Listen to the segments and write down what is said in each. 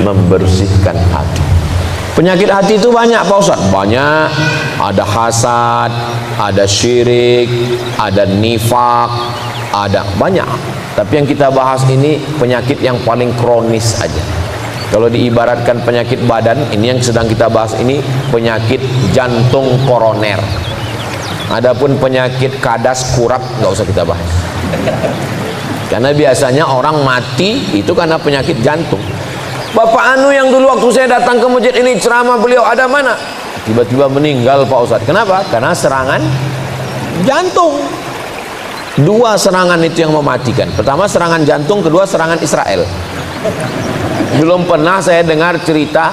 membersihkan hati. Penyakit hati itu banyak Pak Ustaz, banyak. Ada hasad, ada syirik, ada nifak, ada banyak. Tapi yang kita bahas ini penyakit yang paling kronis aja. Kalau diibaratkan penyakit badan, ini yang sedang kita bahas ini penyakit jantung koroner. Adapun penyakit kadas kurap nggak usah kita bahas. Karena biasanya orang mati itu karena penyakit jantung. Bapak Anu yang dulu waktu saya datang ke masjid ini ceramah beliau ada mana? Tiba-tiba meninggal Pak Ustadz. Kenapa? Karena serangan jantung. Dua serangan itu yang mematikan. Pertama serangan jantung, kedua serangan Israel. Belum pernah saya dengar cerita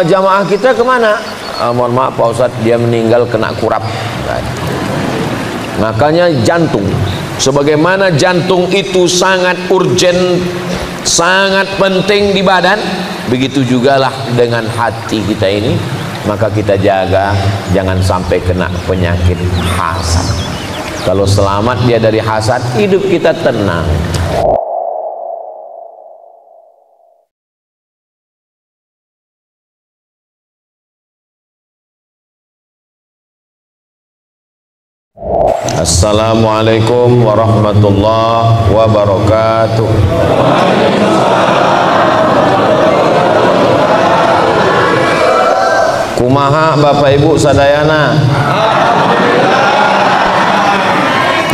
jamaah kita kemana? Mohon maaf Pak Ustadz, dia meninggal kena kurap. Makanya jantung, sebagaimana jantung itu sangat urgen, sangat penting di badan, begitu jugalah dengan hati kita ini. Maka kita jaga jangan sampai kena penyakit hasad. Kalau selamat dia dari hasad, hidup kita tenang. Assalamualaikum warahmatullahi wabarakatuh. Kumaha Bapak Ibu sadayana?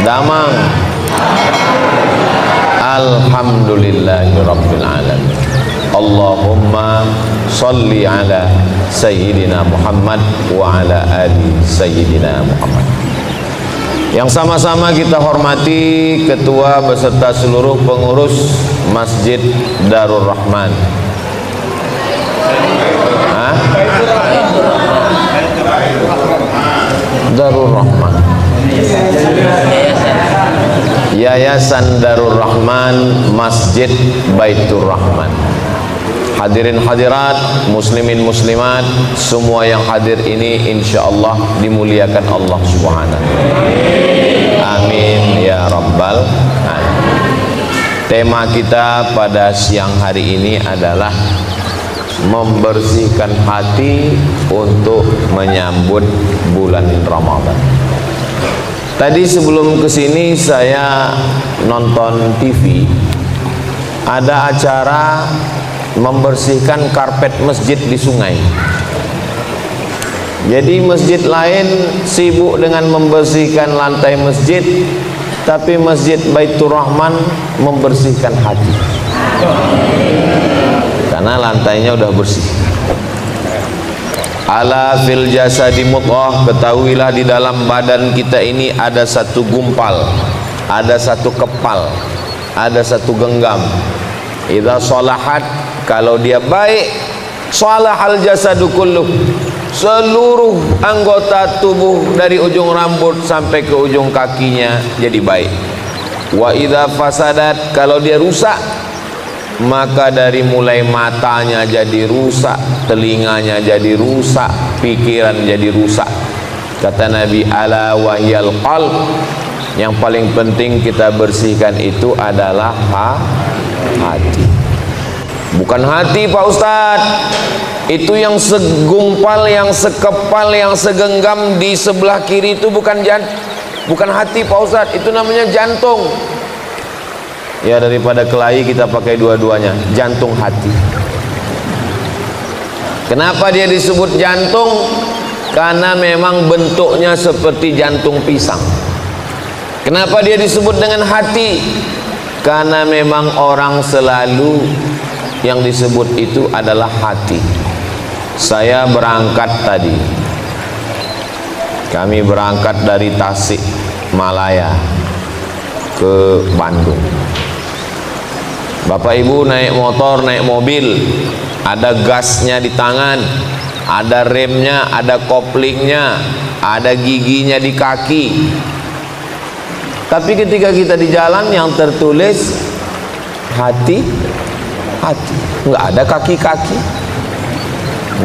Damang. Alhamdulillahirabbil alamin. Allahumma sholli ala sayyidina Muhammad wa ala ali sayyidina Muhammad. Yang sama-sama kita hormati ketua beserta seluruh pengurus Masjid Darur Rahman. Darur Rahman, Yayasan Darur Rahman, Masjid Baitur Rahman. Hadirin hadirat, muslimin muslimat, semua yang hadir ini insyaallah dimuliakan Allah Subhanahu. Amin ya rabbal alamin. Tema kita pada siang hari ini adalah membersihkan hati untuk menyambut bulan Ramadan. Tadi sebelum kesini saya nonton TV, ada acara membersihkan karpet masjid di sungai. Jadi masjid lain sibuk dengan membersihkan lantai masjid, tapi Masjid Baitur Rahman membersihkan hati. Karena lantainya udah bersih. Ala fil jasadi mudghah, ketahuilah di dalam badan kita ini ada satu gumpal, ada satu kepal, ada satu genggam. Idza shalahat, kalau dia baik, shalahal jasadu kulluh, seluruh anggota tubuh dari ujung rambut sampai ke ujung kakinya jadi baik. Wa idza fasadat, kalau dia rusak, maka dari mulai matanya jadi rusak, telinganya jadi rusak, pikiran jadi rusak. Kata Nabi, ala wahyal qalb, yang paling penting kita bersihkan itu adalah hati. Bukan hati Pak Ustadz, itu yang segumpal, yang sekepal, yang segenggam di sebelah kiri itu bukan hati Pak Ustadz, itu namanya jantung. Ya daripada kelahi kita pakai dua-duanya, jantung hati. Kenapa dia disebut jantung? Karena memang bentuknya seperti jantung pisang. Kenapa dia disebut dengan hati? Karena memang orang selalu yang disebut itu adalah hati. Saya berangkat tadi, kami berangkat dari Tasik Malaya ke Bandung. Bapak Ibu naik motor, naik mobil, ada gasnya di tangan, ada remnya, ada koplingnya, ada giginya di kaki. Tapi ketika kita di jalan yang tertulis hati, nggak ada kaki-kaki,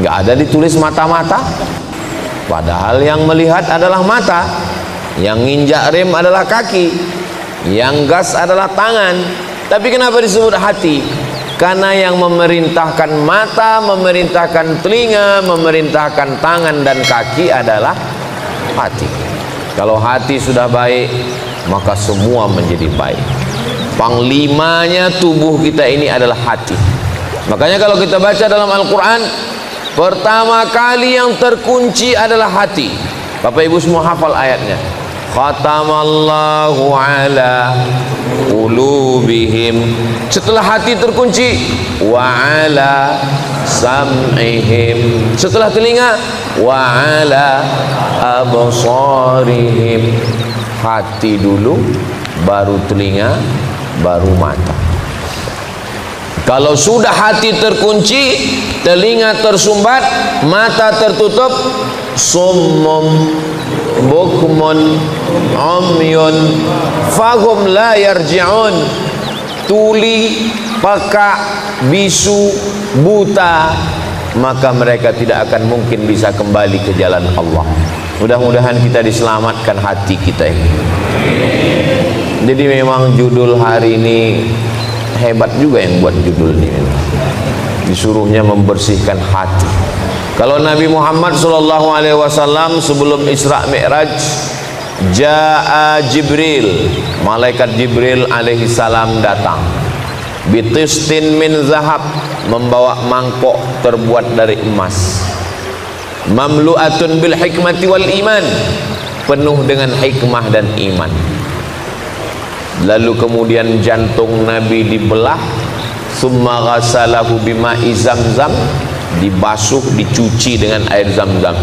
nggak ada ditulis mata-mata. Padahal yang melihat adalah mata, yang nginjak rem adalah kaki, yang gas adalah tangan. Tapi kenapa disebut hati? Karena yang memerintahkan mata, memerintahkan telinga, memerintahkan tangan dan kaki adalah hati. Kalau hati sudah baik, maka semua menjadi baik. Panglimanya tubuh kita ini adalah hati. Makanya kalau kita baca dalam Al-Quran, pertama kali yang terkunci adalah hati. Bapak Ibu semua hafal ayatnya. Khatamallahu ala qulubihim. Setelah hati terkunci, wa ala sam'ihim. Setelah telinga, wa ala absarihim. Hati dulu, baru telinga, baru mata. Kalau sudah hati terkunci, telinga tersumbat, mata tertutup, summum bukmun umyun fahum la yarji'un. Tuli, pekak, bisu, buta, maka mereka tidak akan mungkin bisa kembali ke jalan Allah. Mudah-mudahan kita diselamatkan hati kita ini. Jadi memang judul hari ini hebat juga yang buat judul ini. Disuruhnya membersihkan hati. Kalau Nabi Muhammad SAW sebelum Isra Mi'raj, Ja'a Jibril, malaikat Jibril alaihi salam datang. Bitistin min zahab, membawa mangkok terbuat dari emas. Mamlu'atun bil hikmati wal iman, penuh dengan hikmah dan iman. Lalu kemudian jantung Nabi dibelah, summa ghasalahu bima'i zamzam, dibasuh, dicuci dengan air zam-zam.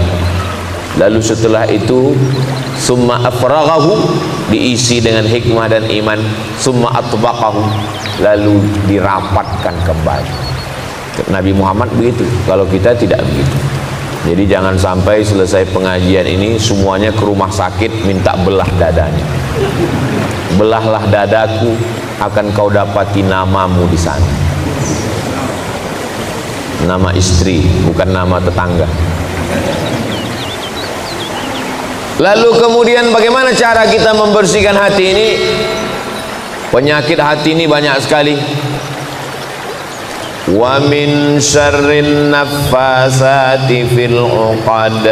Lalu setelah itu summa afraghahu, diisi dengan hikmah dan iman, summa atbaqahu, lalu dirapatkan kembali. Nabi Muhammad begitu, kalau kita tidak begitu. Jadi jangan sampai selesai pengajian ini semuanya ke rumah sakit minta belah dadanya. Belahlah dadaku, akan kau dapati namamu di sana. Nama istri, bukan nama tetangga. Lalu kemudian bagaimana cara kita membersihkan hati ini? Penyakit hati ini banyak sekali. Wa min syarrin naffasati fil uqad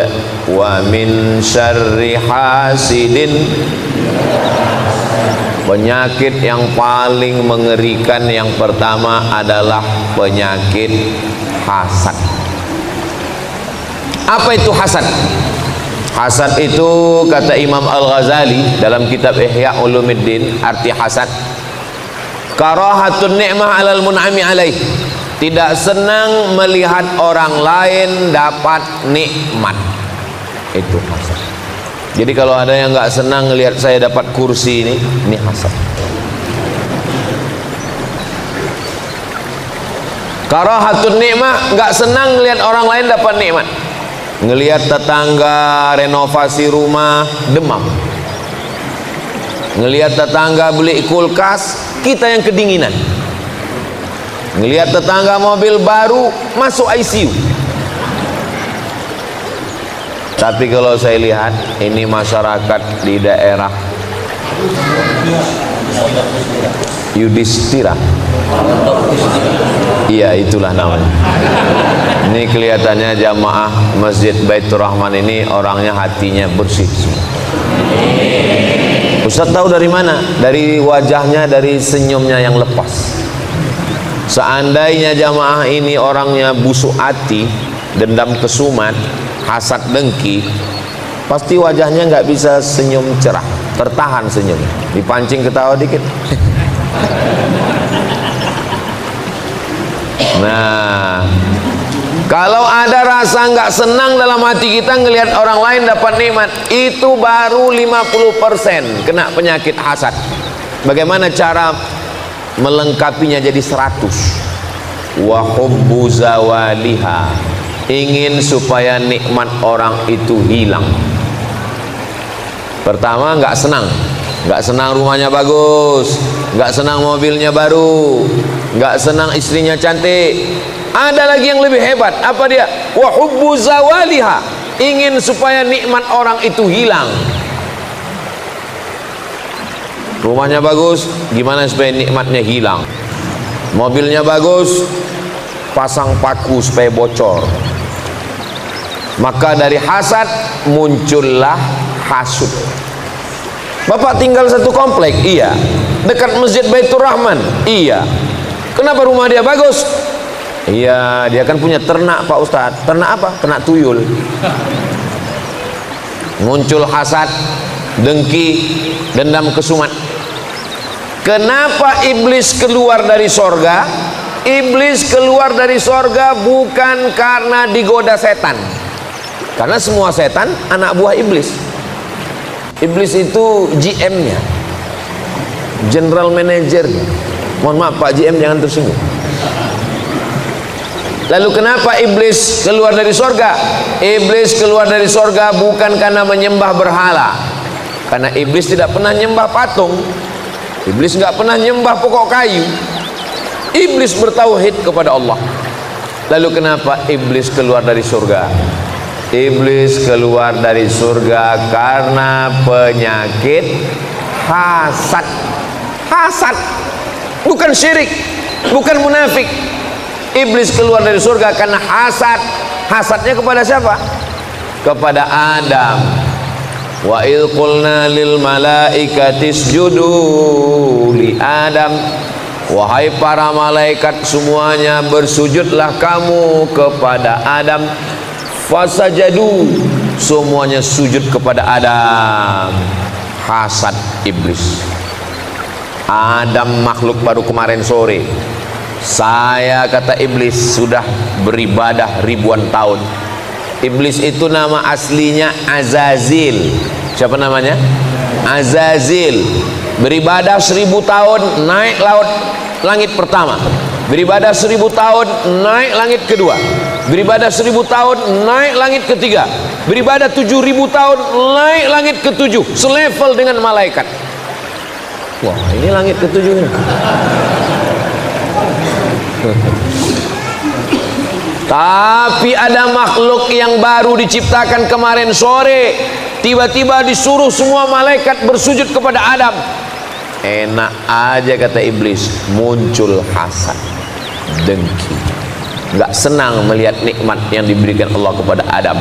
wa min syarri hasidin. Penyakit yang paling mengerikan yang pertama adalah penyakit hasad. Apa itu hasad? Hasad itu kata Imam Al-Ghazali dalam kitab Ihya Ulumuddin, arti hasad, karahatun ni'mah alal mun'ami alaih, tidak senang melihat orang lain dapat nikmat. Itu hasad. Jadi kalau ada yang nggak senang melihat saya dapat kursi ini hasad. Karahatun nikmah, nggak senang melihat orang lain dapat nikmat. Ngelihat tetangga renovasi rumah, demam. Ngelihat tetangga beli kulkas, kita yang kedinginan. Ngelihat tetangga mobil baru, masuk ICU. Tapi kalau saya lihat ini masyarakat di daerah Yudhistira, iya itulah namanya. Ini kelihatannya jamaah Masjid Baitur Rahman ini orangnya hatinya bersih. Ustaz tahu dari mana? Dari wajahnya, dari senyumnya yang lepas. Seandainya jamaah ini orangnya busuk hati, dendam kesumat, hasad dengki, pasti wajahnya nggak bisa senyum cerah, tertahan senyum, dipancing ketawa dikit. Nah, kalau ada rasa nggak senang dalam hati kita ngelihat orang lain dapat nikmat, itu baru 50% kena penyakit hasad. Bagaimana cara melengkapinya jadi 100? Wa hubbu zawaliha, ingin supaya nikmat orang itu hilang. Pertama, nggak senang rumahnya bagus, nggak senang mobilnya baru, nggak senang istrinya cantik. Ada lagi yang lebih hebat, apa dia? Wa hubbu zawaliha, ingin supaya nikmat orang itu hilang. Rumahnya bagus, gimana supaya nikmatnya hilang? Mobilnya bagus, pasang paku supaya bocor. Maka dari hasad muncullah hasud. Bapak tinggal satu komplek, iya. Dekat Masjid Baitur Rahman, iya. Kenapa rumah dia bagus? Iya, dia kan punya ternak Pak Ustadz. Ternak apa? Ternak tuyul. Muncul hasad, dengki, dendam kesumat. Kenapa iblis keluar dari sorga? Iblis keluar dari sorga bukan karena digoda setan, karena semua setan anak buah iblis. Iblis itu GM-nya, General Manager-nya. Mohon maaf Pak GM, jangan tersinggung. Lalu kenapa iblis keluar dari sorga? Iblis keluar dari sorga bukan karena menyembah berhala, karena iblis tidak pernah nyembah patung. Iblis nggak pernah nyembah pokok kayu. Iblis bertauhid kepada Allah. Lalu kenapa iblis keluar dari surga? Iblis keluar dari surga karena penyakit hasad. Hasad, bukan syirik, bukan munafik. Iblis keluar dari surga karena hasad. Hasadnya kepada siapa? Kepada Adam. Wa idh qulna lil malaikati isjudu li Adam. Wahai para malaikat semuanya, bersujudlah kamu kepada Adam. Fasajadu, semuanya sujud kepada Adam. Hasad iblis. Adam makhluk baru kemarin sore. Saya, kata iblis, sudah beribadah ribuan tahun. Iblis itu nama aslinya Azazil. Siapa namanya? Azazil. Beribadah 1000 tahun, naik langit pertama. Beribadah 1000 tahun, naik langit kedua. Beribadah 1000 tahun, naik langit ketiga. Beribadah 7000 tahun, naik langit ketujuh. Selevel dengan malaikat. Wah, ini langit ketujuh ini. Tapi ada makhluk yang baru diciptakan kemarin sore. Tiba-tiba disuruh semua malaikat bersujud kepada Adam. Enak aja, kata iblis. Muncul hasad, dengki, nggak senang melihat nikmat yang diberikan Allah kepada Adam.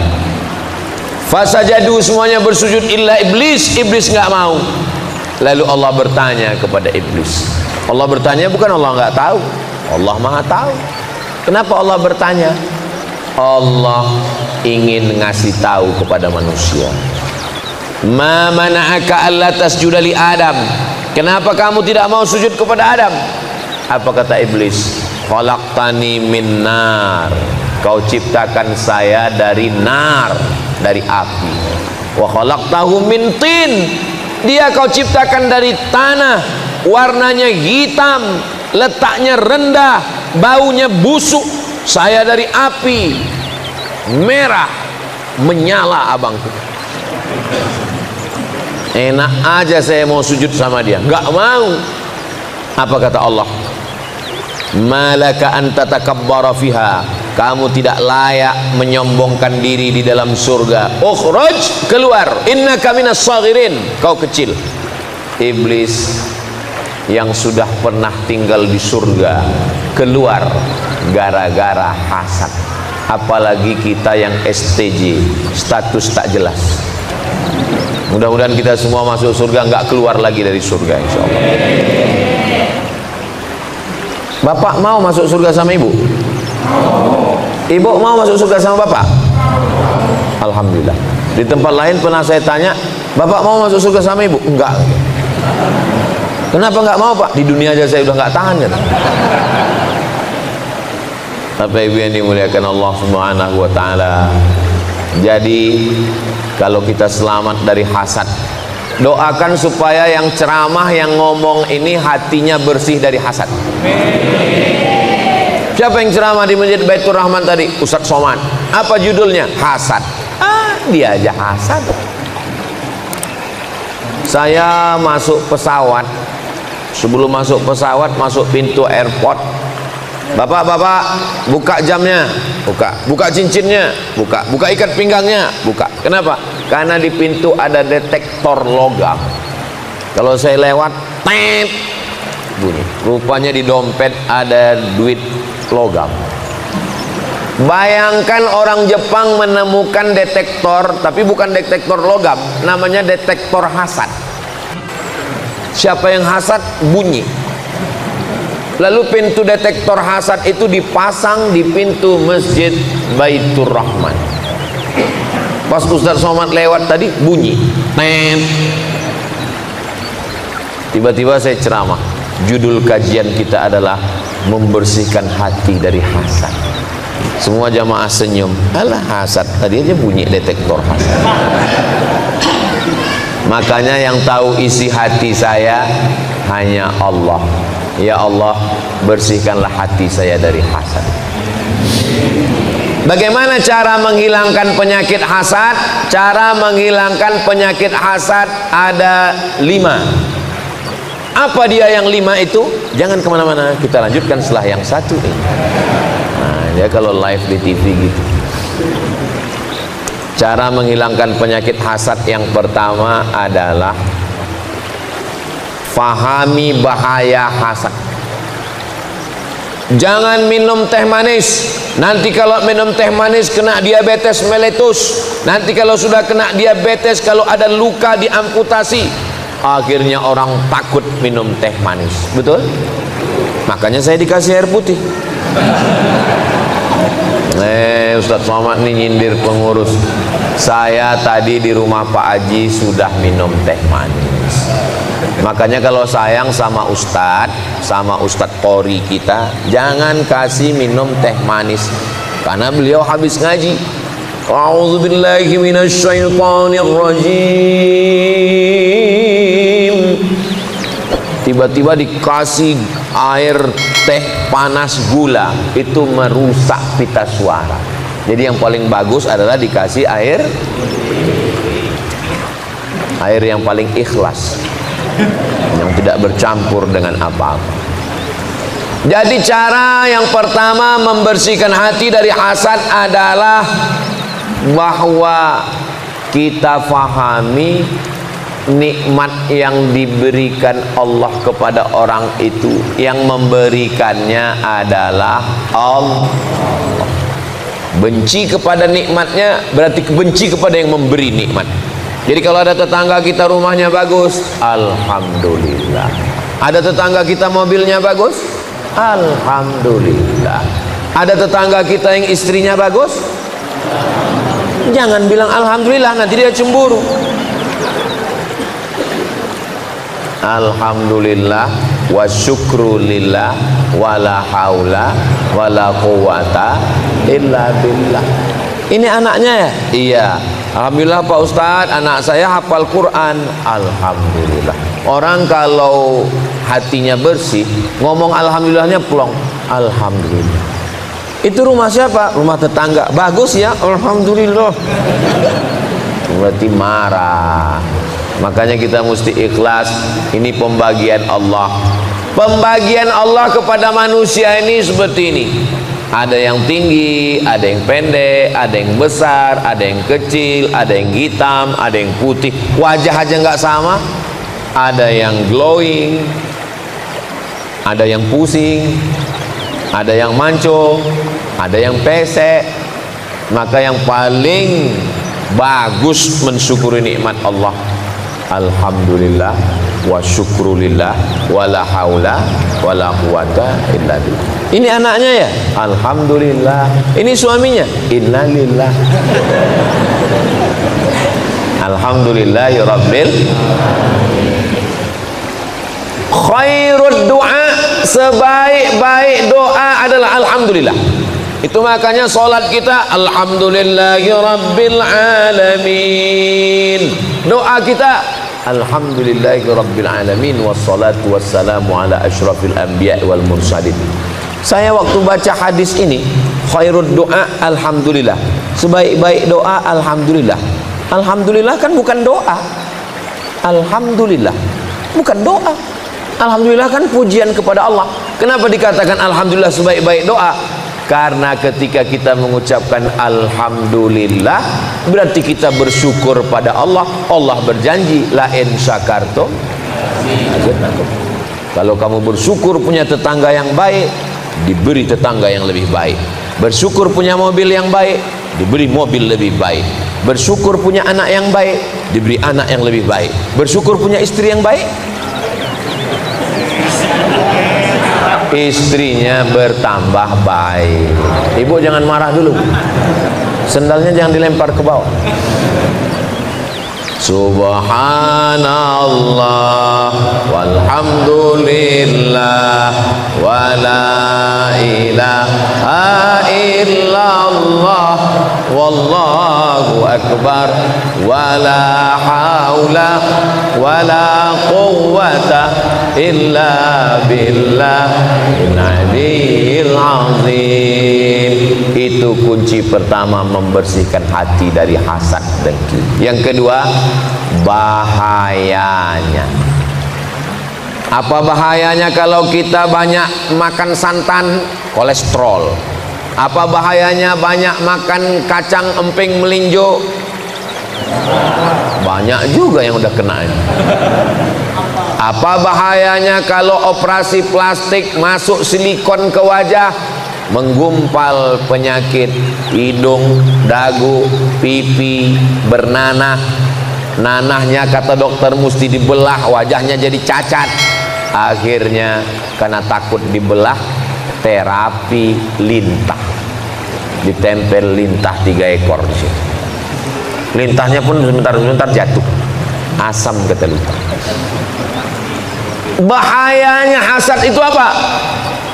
Fasajadu, semuanya bersujud illa iblis. Iblis nggak mau. Lalu Allah bertanya kepada iblis. Allah bertanya bukan Allah nggak tahu, Allah maha tahu. Kenapa Allah bertanya? Allah ingin ngasih tahu kepada manusia. Ma mana'aka alla tasjuda li Adam. Kenapa kamu tidak mau sujud kepada Adam? Apa kata iblis? Khalaqtani min nar. Kau ciptakan saya dari nar, dari api. Wa khalaqtahu min tin. Dia kau ciptakan dari tanah, warnanya hitam, letaknya rendah, baunya busuk. Saya dari api, merah, menyala abangku. Enak aja saya mau sujud sama dia, nggak mau. Apa kata Allah? Malaka anta takabbara fiha. Kamu tidak layak menyombongkan diri di dalam surga. Ukhraj, keluar. Innaka minas saghirin. Kau kecil. Iblis yang sudah pernah tinggal di surga keluar gara-gara hasad. Apalagi kita yang STJ, status tak jelas. Mudah-mudahan kita semua masuk surga, nggak keluar lagi dari surga, insyaallah. Bapak mau masuk surga sama ibu? Ibu mau masuk surga sama bapak? Alhamdulillah. Di tempat lain pernah saya tanya, bapak mau masuk surga sama ibu? Enggak. Kenapa enggak mau, Pak? Di dunia aja saya udah enggak tahan ya. Bapak Ibu yang dimuliakan Allah Subhanahu wa taala. Jadi kalau kita selamat dari hasad, doakan supaya yang ceramah, yang ngomong ini hatinya bersih dari hasad. Siapa yang ceramah di Masjid Baitur Rahman tadi? Ustadz Somad. Apa judulnya? Hasad. Dia aja hasad. Saya masuk pesawat. Sebelum masuk pesawat, masuk pintu airport. Bapak-bapak, buka jamnya, buka cincinnya, buka ikat pinggangnya, buka. Kenapa? Karena di pintu ada detektor logam. Kalau saya lewat, tet, bunyi. Rupanya di dompet ada duit logam. Bayangkan orang Jepang menemukan detektor, tapi bukan detektor logam, namanya detektor hasad. Siapa yang hasad, bunyi. Lalu pintu detektor hasad itu dipasang di pintu masjid Baitur Rahman. Pas Ustaz Somad lewat tadi, bunyi. Tiba-tiba saya ceramah. Judul kajian kita adalah membersihkan hati dari hasad. Semua jamaah senyum. Alah, hasad, tadi aja bunyi detektor hasad. Makanya yang tahu isi hati saya hanya Allah. Ya Allah, bersihkanlah hati saya dari hasad. Bagaimana cara menghilangkan penyakit hasad? Cara menghilangkan penyakit hasad ada 5. Apa dia yang 5 itu? Jangan kemana-mana, kita lanjutkan setelah yang 1 ini. Nah, ya kalau live di TV gitu. Cara menghilangkan penyakit hasad yang pertama adalah fahami bahaya hasad. Jangan minum teh manis. Nanti kalau minum teh manis kena diabetes meletus. Nanti kalau sudah kena diabetes, kalau ada luka diamputasi. Akhirnya orang takut minum teh manis. Betul? Makanya saya dikasih air putih. Ustadz Somad nih nyindir pengurus. Saya tadi di rumah Pak Haji sudah minum teh manis. Makanya kalau sayang sama Ustadz Qori kita, jangan kasih minum teh manis, karena beliau habis ngaji. A'udzubillahi minasyaitonirrajim. Tiba-tiba dikasih air teh panas gula, itu merusak pita suara. Jadi yang paling bagus adalah dikasih air yang paling ikhlas, yang tidak bercampur dengan apa-apa. Jadi cara yang pertama membersihkan hati dari hasad adalah bahwa kita fahami nikmat yang diberikan Allah kepada orang itu. Yang memberikannya adalah Allah. Benci kepada nikmatnya berarti benci kepada yang memberi nikmat. Jadi kalau ada tetangga kita rumahnya bagus, alhamdulillah. Ada tetangga kita mobilnya bagus, alhamdulillah. Ada tetangga kita yang istrinya bagus, jangan bilang alhamdulillah, nanti dia cemburu. Alhamdulillah wa syukrulillah wala haula wala quwata illa billah. Ini anaknya ya? Iya. Alhamdulillah Pak Ustadz, anak saya hafal Quran. Alhamdulillah. Orang kalau hatinya bersih, ngomong alhamdulillahnya plong. Alhamdulillah. Itu rumah siapa? Rumah tetangga. Bagus ya? Alhamdulillah. Berarti marah. Makanya kita mesti ikhlas. Ini pembagian Allah. Pembagian Allah kepada manusia ini seperti ini. Ada yang tinggi, ada yang pendek, ada yang besar, ada yang kecil, ada yang hitam, ada yang putih. Wajah aja nggak sama. Ada yang glowing, ada yang pusing, ada yang mancung, ada yang pesek. Maka yang paling bagus mensyukuri nikmat Allah. Alhamdulillah wa syukrulillah wala haula wala quwata illa billah. Ini anaknya ya? Alhamdulillah. Ini suaminya? Innalillah. Alhamdulillahi rabbil. Khairud doa, sebaik-baik doa adalah alhamdulillah. Itu makanya sholat kita alhamdulillahi rabbil alamin. Doa kita alhamdulillahi rabbil alamin, wassalatu wassalamu ala asyrafil anbiya wal mursalin. Saya waktu baca hadis ini, khairud doa alhamdulillah, sebaik-baik doa alhamdulillah. Alhamdulillah kan bukan doa. Alhamdulillah bukan doa. Alhamdulillah kan pujian kepada Allah. Kenapa dikatakan alhamdulillah sebaik-baik doa? Karena ketika kita mengucapkan alhamdulillah, berarti kita bersyukur pada Allah. Allah berjanji la in syakartum. Kalau kamu bersyukur punya tetangga yang baik, diberi tetangga yang lebih baik. Bersyukur punya mobil yang baik, diberi mobil lebih baik. Bersyukur punya anak yang baik, diberi anak yang lebih baik. Bersyukur punya istri yang baik, istrinya bertambah baik. Ibu jangan marah dulu, sendalnya jangan dilempar ke bawah. Subhanallah walhamdulillah wa la ilaha illallah wallahu akbar wa la haula wa la quwwata illa billahil aliyyil azim. Itu kunci pertama membersihkan hati dari hasad dengki. Yang kedua, bahayanya. Apa bahayanya kalau kita banyak makan santan? Kolesterol. Apa bahayanya banyak makan kacang emping melinjo? Banyak juga yang udah kena ini. Apa bahayanya kalau operasi plastik masuk silikon ke wajah, menggumpal penyakit hidung, dagu, pipi, bernanah. Nanahnya kata dokter mesti dibelah, wajahnya jadi cacat. Akhirnya karena takut dibelah, terapi lintah, ditempel lintah 3 ekor di situ. Lintahnya pun sebentar-sebentar jatuh, asam kata lintah. Bahayanya hasad itu apa?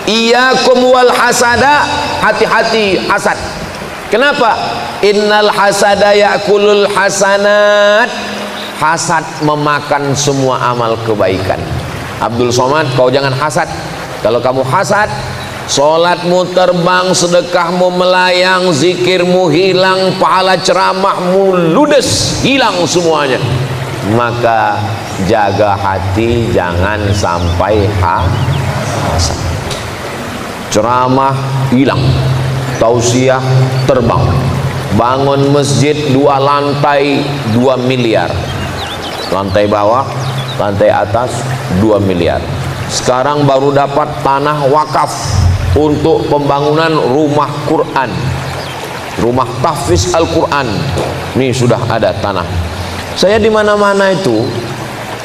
Iyyakum wal hasada, hati-hati hasad. Kenapa? Innal hasada ya'kulul hasanat. Hasad memakan semua amal kebaikan. Abdul Somad, kau jangan hasad. Kalau kamu hasad, sholatmu terbang, sedekahmu melayang, zikirmu hilang, pahala ceramahmu ludes, hilang semuanya. Maka jaga hati, jangan sampai hasad. Ceramah hilang, tausiah terbang, bangun masjid 2 lantai 2 miliar, lantai bawah, lantai atas 2 miliar. Sekarang baru dapat tanah wakaf untuk pembangunan rumah Quran, rumah tahfiz Al-Quran. Ini sudah ada tanah. Saya di mana-mana itu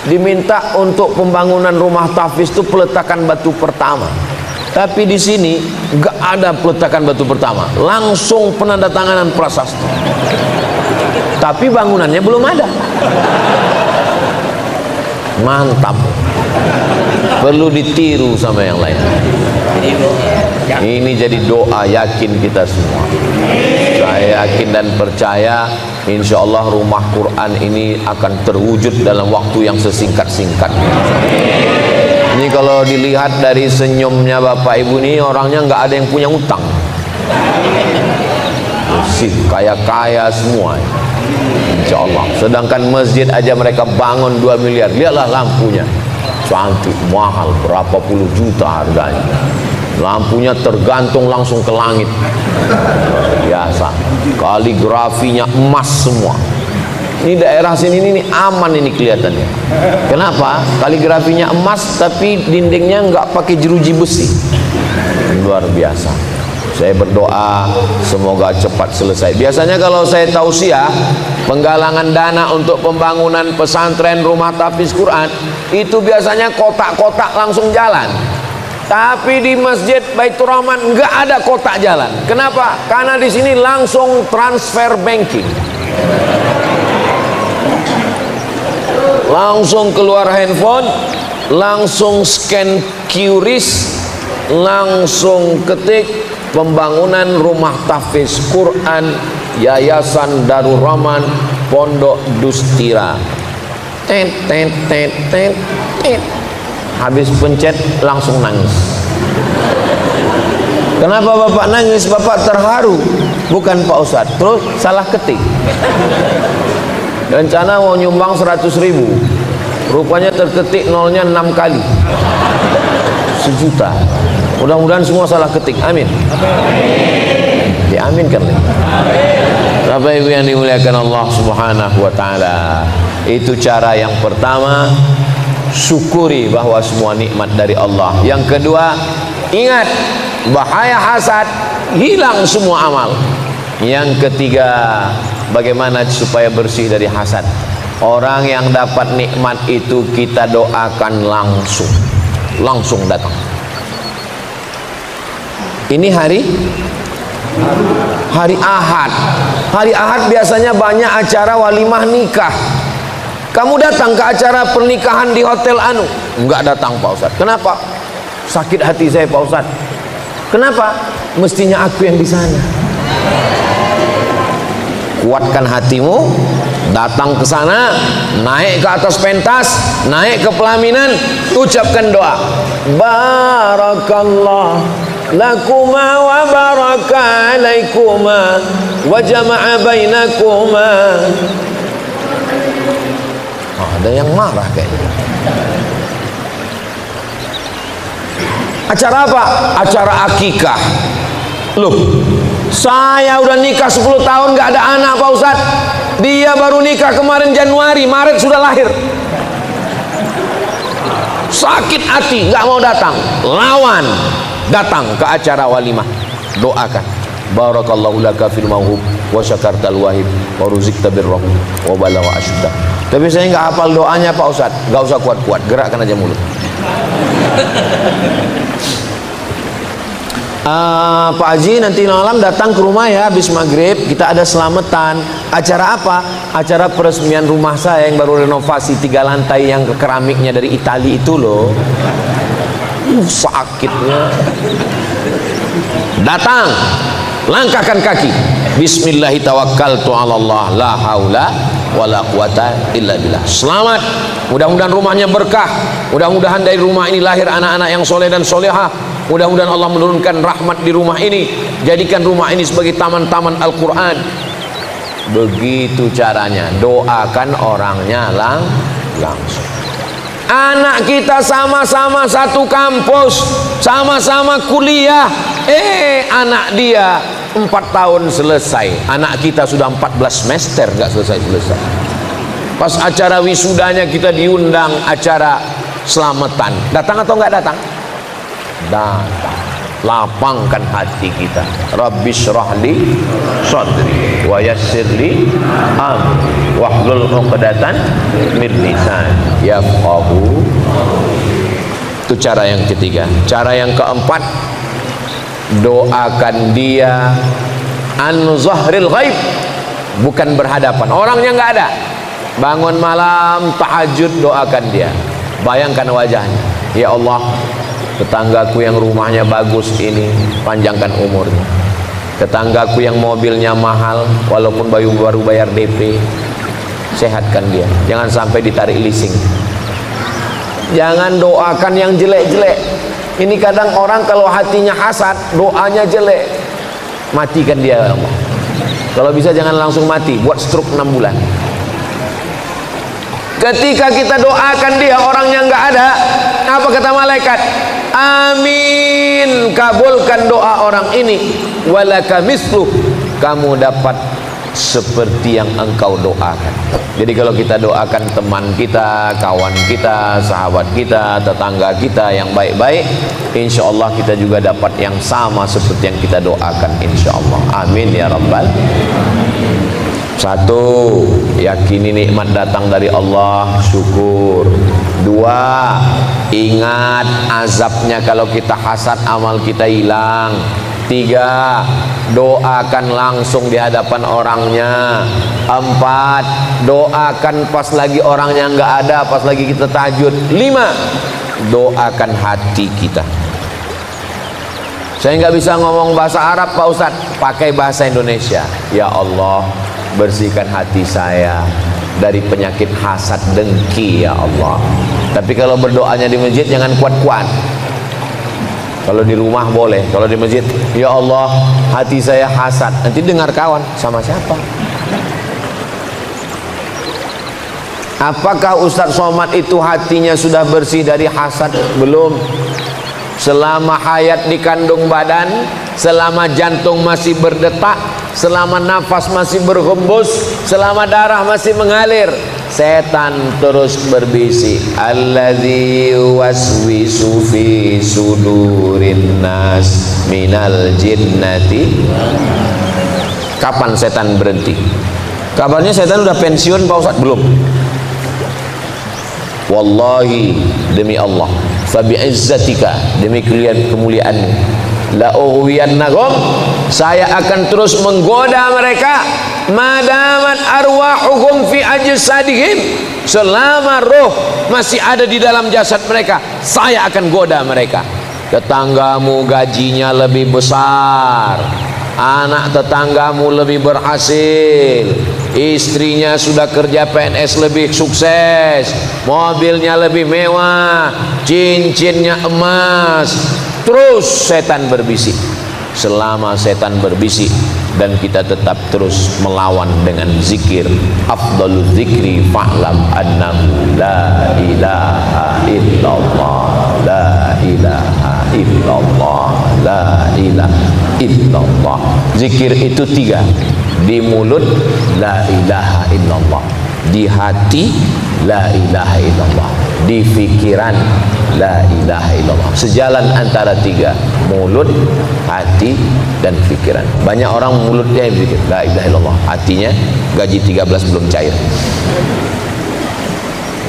diminta untuk pembangunan rumah tahfiz itu peletakan batu pertama. Tapi di sini nggak ada peletakan batu pertama, langsung penandatanganan prasasti. Tapi bangunannya belum ada. Mantap. Perlu ditiru sama yang lain. Ini jadi doa yakin kita semua. Saya yakin dan percaya, insya Allah rumah Quran ini akan terwujud dalam waktu yang sesingkat-singkatnya. Ini kalau dilihat dari senyumnya Bapak Ibu ini, orangnya nggak ada yang punya utang, bersih, kaya-kaya semua, insya Allah. Sedangkan masjid aja mereka bangun 2 miliar. Lihatlah lampunya, cantik, mahal, berapa puluh juta harganya. Lampunya tergantung langsung ke langit, biasa. Kaligrafinya emas semua. Ini daerah sini ini aman ini kelihatannya. Kenapa? Kaligrafinya emas tapi dindingnya nggak pakai jeruji besi. Luar biasa. Saya berdoa semoga cepat selesai. Biasanya kalau saya tausiah penggalangan dana untuk pembangunan pesantren rumah tahfiz Quran, itu biasanya kotak-kotak langsung jalan. Tapi di Masjid Baitur Rahman nggak ada kotak jalan. Kenapa? Karena di sini langsung transfer banking. Langsung keluar handphone, langsung scan QRIS, langsung ketik pembangunan rumah tahfiz Quran Yayasan Darul Rahman Pondok Dustira. Habis pencet langsung nangis. Kenapa Bapak nangis? Bapak terharu. Bukan Pak Ustadz. Terus salah ketik. Rencana mau nyumbang 100.000, rupanya terketik nolnya 6 kali, 1 juta. Mudah-mudahan semua salah ketik. Amin. Diaminkan. Bapak Ibu yang dimuliakan Allah Subhanahu wa taala. Itu cara yang pertama, syukuri bahwa semua nikmat dari Allah. Yang kedua, ingat bahaya hasad, hilang semua amal. Yang ketiga, bagaimana supaya bersih dari hasad? Orang yang dapat nikmat itu kita doakan langsung datang. Ini hari Ahad. Hari Ahad biasanya banyak acara walimah nikah. Kamu datang ke acara pernikahan di Hotel Anu? Enggak datang Pak Ustadz. Kenapa? Sakit hati saya Pak Ustadz. Kenapa? Mestinya aku yang di sana. Kuatkan hatimu, datang ke sana, naik ke atas pentas, naik ke pelaminan, ucapkan doa. Barakallah lakuma wa baraka alaikuma wa jama'a bainakuma. Ada yang marah kayaknya. Acara apa? Acara akikah. Loh, saya udah nikah 10 tahun gak ada anak Pak Ustadz. Dia baru nikah kemarin Januari, Maret sudah lahir. Sakit hati, gak mau datang. Lawan, datang ke acara walimah. Doakan. Barakallahu laka fil mauhub wa syakartal wahib wa ruzikta birrahum wa balagha asyudda. Tapi saya nggak hafal doanya Pak Ustadz. Nggak usah kuat-kuat, gerakkan aja mulut. Pak Haji nanti malam datang ke rumah ya, habis maghrib kita ada selamatan. Acara apa? Acara peresmian rumah saya yang baru renovasi 3 lantai yang keramiknya dari Itali itu loh. Sakitnya. Datang, langkahkan kaki. Bismillahirrahmanirrahim. Allah la haula wala quwata illa billah. Selamat. Mudah-mudahan rumahnya berkah. Mudah-mudahan dari rumah ini lahir anak-anak yang soleh dan solehah. Mudah-mudahan Allah menurunkan rahmat di rumah ini. Jadikan rumah ini sebagai taman-taman Al-Quran. Begitu caranya. Doakan orangnya langsung. Anak kita sama-sama satu kampus, sama-sama kuliah. Anak dia 4 tahun selesai. Anak kita sudah 14 semester gak selesai-selesai. Pas acara wisudanya kita diundang acara selamatan. Datang atau nggak datang? Datang. Lapangkan hati kita. Rabbi syrahli sadri wa yassirli amri wahlul 'uqdatan min lisani yafqahu. Itu cara yang ketiga. Cara yang keempat, doakan dia an zahril ghaib, bukan berhadapan. Orangnya nggak ada. Bangun malam tahajud, doakan dia. Bayangkan wajahnya. Ya Allah, tetanggaku yang rumahnya bagus ini panjangkan umurnya. Tetanggaku yang mobilnya mahal walaupun baru bayar DP, sehatkan dia. Jangan sampai ditarik leasing. Jangan doakan yang jelek-jelek. Ini kadang orang kalau hatinya hasad, doanya jelek. Matikan dia ya Allah. Kalau bisa jangan langsung mati, buat stroke 6 bulan. Ketika kita doakan dia, orangnya nggak ada, apa kata malaikat? Amin, kabulkan doa orang ini. Walaka misluh, kamu dapat seperti yang engkau doakan. Jadi kalau kita doakan teman kita, kawan kita, sahabat kita, tetangga kita yang baik-baik, insya Allah kita juga dapat yang sama seperti yang kita doakan, insya Allah. Amin ya rabbal. Satu, yakini nikmat datang dari Allah, syukur. Dua, ingat azabnya kalau kita hasad, amal kita hilang. Tiga, doakan langsung di hadapan orangnya. Empat, doakan pas lagi orangnya nggak ada, pas lagi kita tahajud. Lima, doakan hati kita. Saya nggak bisa ngomong bahasa Arab Pak Ustadz, pakai bahasa Indonesia. Ya Allah, bersihkan hati saya dari penyakit hasad dengki ya Allah. Tapi kalau berdoanya di masjid jangan kuat-kuat. Kalau di rumah boleh, kalau di masjid, ya Allah, hati saya hasad. Nanti dengar kawan, sama siapa? Apakah Ustadz Somad itu hatinya sudah bersih dari hasad? Belum. Selama hayat di kandung badan, selama jantung masih berdetak, selama nafas masih berhembus, selama darah masih mengalir, setan terus berbisik, alladzi waswisu fi sudurin nas minal jinnati. Kapan setan berhenti? Kabarnya setan udah pensiun Pak Ustaz? Belum. Wallahi, demi Allah, fabi'izzatika, demi kemuliaan, la ughwiyannahum, saya akan terus menggoda mereka, madamat arwahuhum fi ajsadihim, selama roh masih ada di dalam jasad mereka, saya akan goda mereka. Tetanggamu gajinya lebih besar, anak tetanggamu lebih berhasil, istrinya sudah kerja PNS lebih sukses, mobilnya lebih mewah, cincinnya emas. Terus setan berbisik. Selama setan berbisik dan kita tetap terus melawan dengan zikir, afdalul zikri fa'lam annahu la ilaha illallah, la ilaha illallah, la ilaha illallah. Zikir itu 3, di mulut la ilaha illallah, di hati la ilaha illallah, di pikiran la ilaha illallah. Sejalan antara 3, mulut, hati, dan pikiran. Banyak orang mulutnya berzikir la ilaha illallah, hatinya gaji 13 belum cair.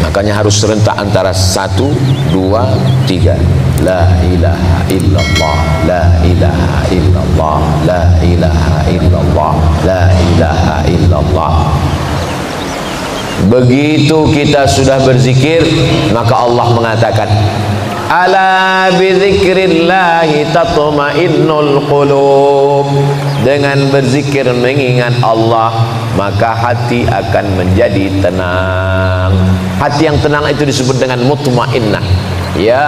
Makanya harus serentak antara 1, 2, 3. La ilaha illallah, la ilaha illallah, la ilaha illallah, la ilaha illallah. Begitu kita sudah berzikir, maka Allah mengatakan, ala bizikrillahi tatma'innul qulub. Dengan berzikir mengingat Allah, maka hati akan menjadi tenang. Hati yang tenang itu disebut dengan mutmainnah. Ya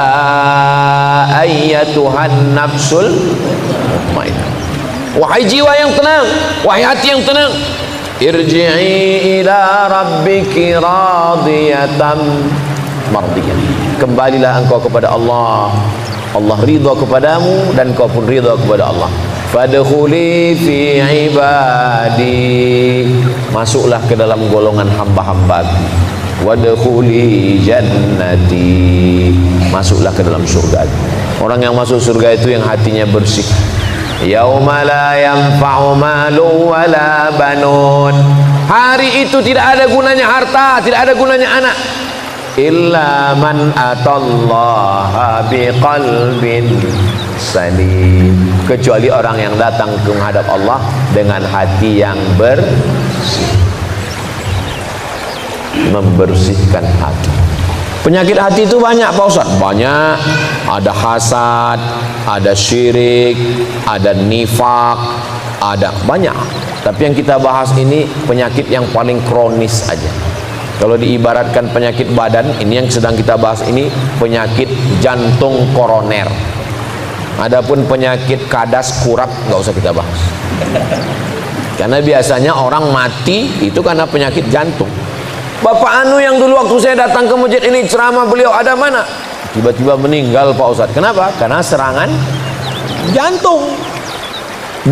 ayyatuhan nafsul mutmainnah. Wahai jiwa yang tenang, wahai hati yang tenang, irji'i ila rabbiki radiyatan mardiyah. Kembalilah engkau kepada Allah. Allah ridha kepadamu dan kau pun ridha kepada Allah. Fadkhuli fi ibadi, masuklah ke dalam golongan hamba-hambaku. Wadkhuli jannati, masuklah ke dalam surga. Orang yang masuk surga itu yang hatinya bersih. Yauma la yanfa'u malu wala banun. Hari itu tidak ada gunanya harta, tidak ada gunanya anak. Illa man atallaha biqalbin salim, kecuali orang yang datang ke menghadap Allah dengan hati yang bersih. Membersihkan hati. Penyakit hati itu banyak Pak Ustaz. Banyak. Ada hasad, ada syirik, ada nifak, ada banyak. Tapi yang kita bahas ini penyakit yang paling kronis aja. Kalau diibaratkan penyakit badan, ini yang sedang kita bahas ini penyakit jantung koroner. Adapun penyakit kadas kurap nggak usah kita bahas. Karena biasanya orang mati itu karena penyakit jantung. Bapak Anu yang dulu waktu saya datang ke masjid ini ceramah, beliau ada mana? Tiba-tiba meninggal Pak Ustadz. Kenapa? Karena serangan jantung.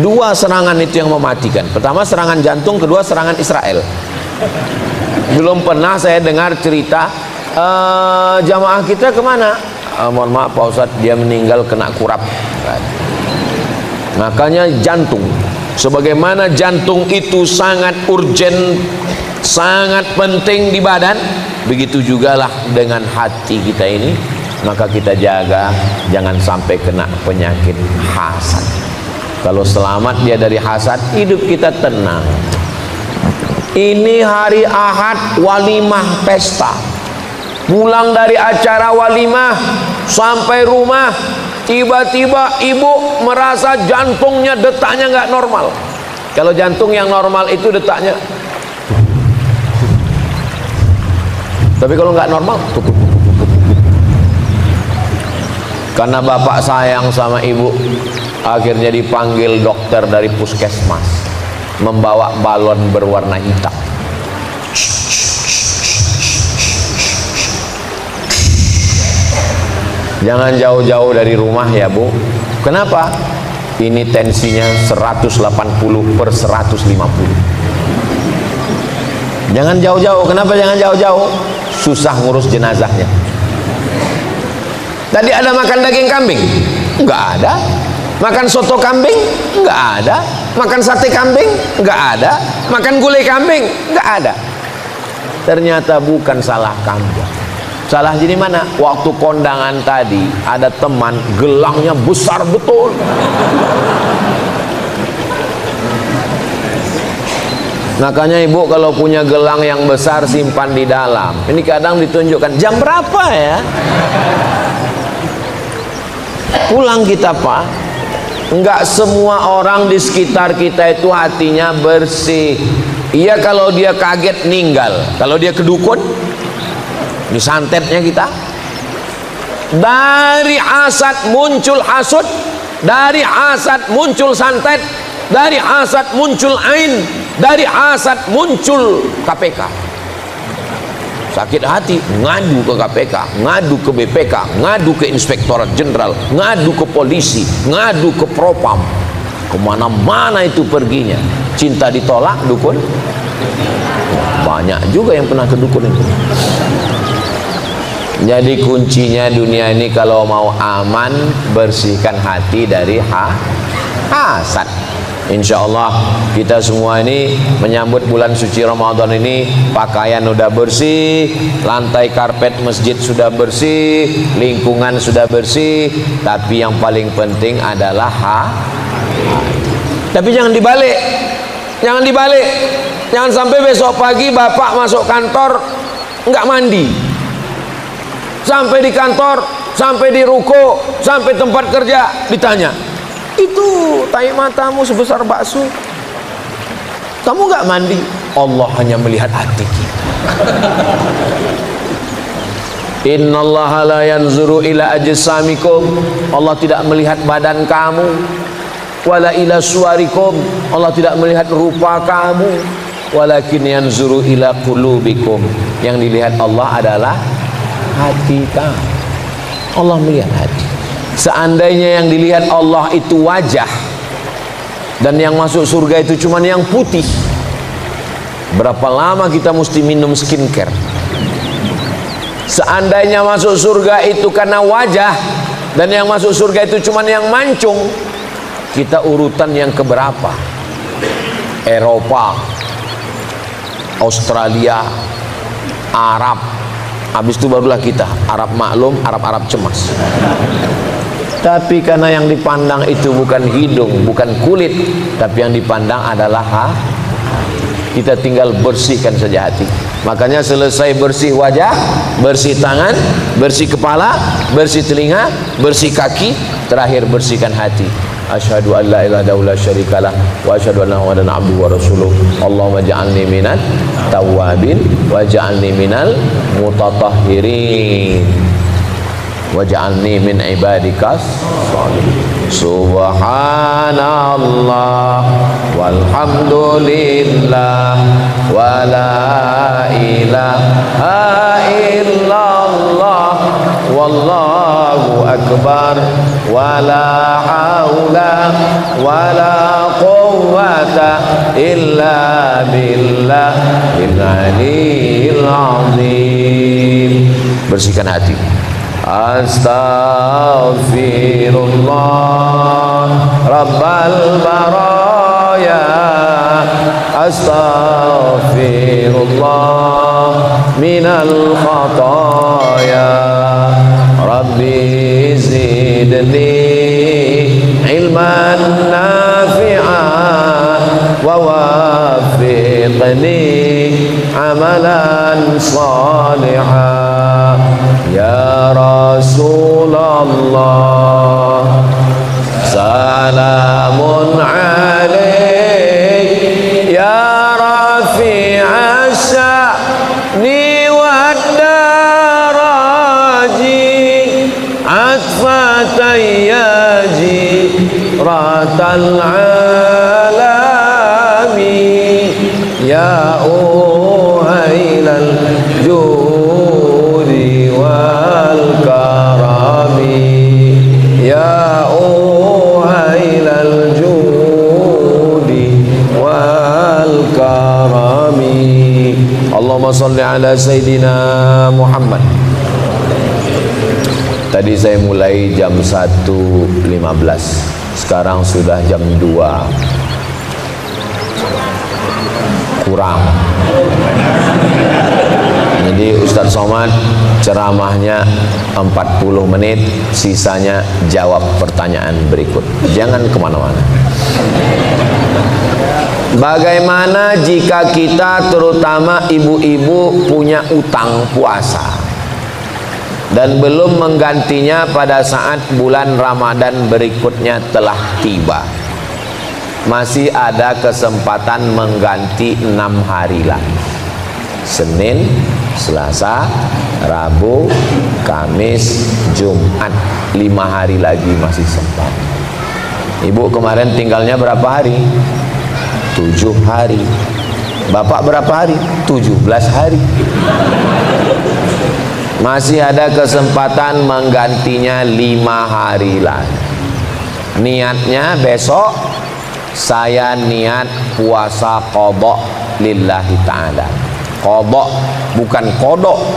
2 serangan itu yang mematikan. Pertama serangan jantung, kedua serangan Israel. Belum pernah saya dengar cerita jamaah kita kemana? Mohon maaf Pak Ustadz, dia meninggal kena kurap. Makanya jantung, sebagaimana jantung itu sangat urgent, sangat penting di badan, begitu jugalah dengan hati kita ini. Maka kita jaga jangan sampai kena penyakit hasad. Kalau selamat dia dari hasad, hidup kita tenang. Ini hari Ahad, walimah pesta. Pulang dari acara walimah sampai rumah, tiba-tiba ibu merasa jantungnya detaknya nggak normal. Kalau jantung yang normal itu detaknya, tapi kalau nggak normal, karena bapak sayang sama ibu, akhirnya dipanggil dokter dari puskesmas, membawa balon berwarna hitam. Jangan jauh-jauh dari rumah ya Bu. Kenapa? Ini tensinya 180/150. Jangan jauh-jauh. Kenapa jangan jauh-jauh? Susah ngurus jenazahnya. Tadi ada makan daging kambing? Enggak ada. Makan soto kambing? Enggak ada. Makan sate kambing? Enggak ada. Makan gulai kambing? Enggak ada. Ternyata bukan salah kamu. Salah jadi mana? Waktu kondangan tadi ada teman gelangnya besar betul. Makanya ibu kalau punya gelang yang besar simpan di dalam. Ini kadang ditunjukkan jam berapa ya? Pulang kita Pak. Enggak semua orang di sekitar kita itu hatinya bersih. Iya kalau dia kaget ninggal. Kalau dia kedukun, ini santetnya kita. Dari hasad muncul hasud, dari hasad muncul santet, dari hasad muncul ain, dari hasad muncul KPK. Sakit hati ngadu ke KPK, ngadu ke BPK, ngadu ke Inspektorat Jenderal, ngadu ke polisi, ngadu ke Propam. Kemana-mana itu perginya. Cinta ditolak dukun. Banyak juga yang pernah ke dukun itu. Jadi kuncinya dunia ini kalau mau aman, bersihkan hati dari hasad. Insya Allah kita semua ini menyambut bulan suci Ramadan ini, pakaian sudah bersih, lantai karpet masjid sudah bersih, lingkungan sudah bersih, tapi yang paling penting adalah tapi jangan dibalik, jangan dibalik, jangan sampai besok pagi bapak masuk kantor nggak mandi, sampai di kantor, sampai di ruko, sampai tempat kerja ditanya, itu tai matamu sebesar bakso, kamu nggak mandi. Allah hanya melihat hati kita. Innallaha la yanzuru ila ajsamikum. Allah tidak melihat badan kamu. Wala ila suwarikum. Allah tidak melihat rupa kamu. Walakin yanzuru ila qulubikum. Yang dilihat Allah adalah hati kamu. Allah melihat hati. Seandainya yang dilihat Allah itu wajah, dan yang masuk surga itu cuma yang putih, berapa lama kita mesti minum skincare? Seandainya masuk surga itu karena wajah, dan yang masuk surga itu cuma yang mancung, kita urutan yang keberapa? Eropa, Australia, Arab, habis itu barulah kita. Arab maklum, Arab cemas. Tapi karena yang dipandang itu bukan hidung, bukan kulit, tapi yang dipandang adalah kita tinggal bersihkan saja hati. Makanya selesai bersih wajah, bersih tangan, bersih kepala, bersih telinga, bersih kaki, terakhir bersihkan hati. Asyhadu an la ilaha illallah syarikalah wa asyhadu anna muhammadan abduhu wa rasuluh. Allahumma ja'alni minat tawwabin wa ja'alni minal mutatahhirin. Waj'alni min ibadikas shalihin. Subhanallah walhamdulillah wa la ilaha illallah wallahu akbar wa la haula wa la quwwata illa billahil aliyyil azim. Bersihkan hati. Astaghfirullah Rabbal baraya, astaghfirullah minal khataya, Rabbi zidni ilman nafi'an wa wafiqni amalan salihan. Ya Rasulullah salamun alaik ya rafi'a sya'ni wa daraji atfatayyaji ratal alami ya uhailal judi wal karami ya uhailal judi wal karami sholli ala Sayyidina Muhammad. Tadi saya mulai jam 1.15, sekarang sudah jam 2 kurang. Jadi Ustadz Somad ceramahnya 40 menit, sisanya jawab pertanyaan berikut. Jangan kemana-mana. Bagaimana jika kita, terutama ibu-ibu, punya utang puasa dan belum menggantinya pada saat bulan Ramadan berikutnya telah tiba? Masih ada kesempatan mengganti 6 hari lagi: Senin, Selasa, Rabu, Kamis, Jumat. 5 hari lagi masih sempat. Ibu kemarin tinggalnya berapa hari? 7 hari. Bapak berapa hari? 17 hari. Masih ada kesempatan menggantinya 5 hari lagi. Niatnya besok saya niat puasa qadha lillahi ta'ala. Qadha, bukan kodok.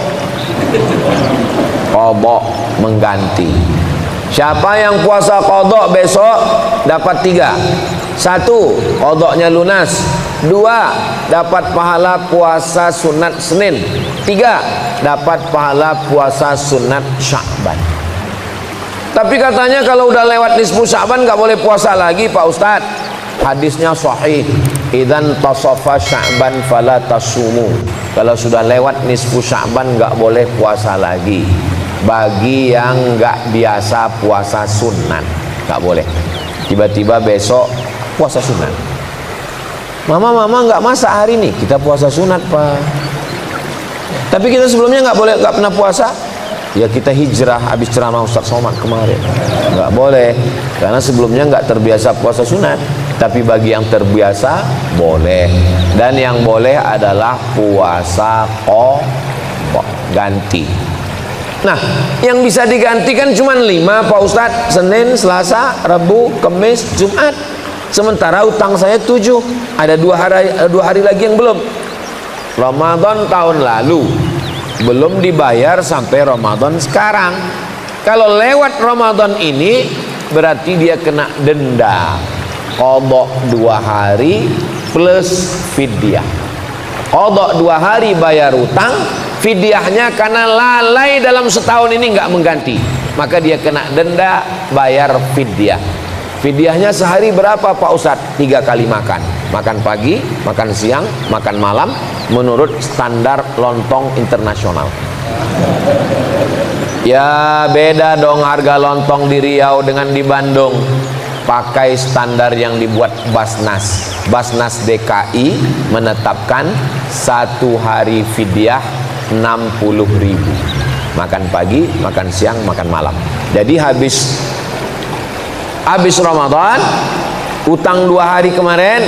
Qadha, mengganti. Siapa yang puasa qadha besok dapat 3. 1, qadhanya lunas. 2, dapat pahala puasa sunat Senin. 3, dapat pahala puasa sunat Sya'ban. Tapi katanya kalau udah lewat nisfu Sya'ban nggak boleh puasa lagi, Pak Ustadz. Hadisnya sahih, idzan tasafa Sya'ban fala tasumu. Kalau sudah lewat nisfu Sya'ban nggak boleh puasa lagi. Bagi yang nggak biasa puasa sunat, nggak boleh. Tiba-tiba besok puasa sunat. Mama nggak masak hari ini, kita puasa sunat, Pak. Tapi kita sebelumnya nggak pernah puasa. Ya kita hijrah habis ceramah Ustadz Somad kemarin, nggak boleh, karena sebelumnya nggak terbiasa puasa sunat. Tapi bagi yang terbiasa boleh. Dan yang boleh adalah puasa ganti. Nah, yang bisa digantikan cuma 5, Pak Ustadz. Senin, Selasa, Rabu, Kamis, Jumat. Sementara utang saya 7. Ada 2 hari lagi yang belum. Ramadan tahun lalu belum dibayar sampai Ramadan sekarang. Kalau lewat Ramadan ini berarti dia kena denda. Qadha 2 hari plus fidyah. Qadha 2 hari bayar utang, fidyahnya karena lalai dalam setahun ini nggak mengganti, maka dia kena denda, bayar fidyah. Fidyahnya sehari berapa, Pak Ustadz? 3 kali makan. Makan pagi, makan siang, makan malam, menurut standar lontong internasional. Ya beda dong harga lontong di Riau dengan di Bandung. Pakai standar yang dibuat Basnas. Basnas DKI menetapkan 1 hari fidyah 60.000. Makan pagi, makan siang, makan malam. Jadi habis Ramadan, utang 2 hari kemarin,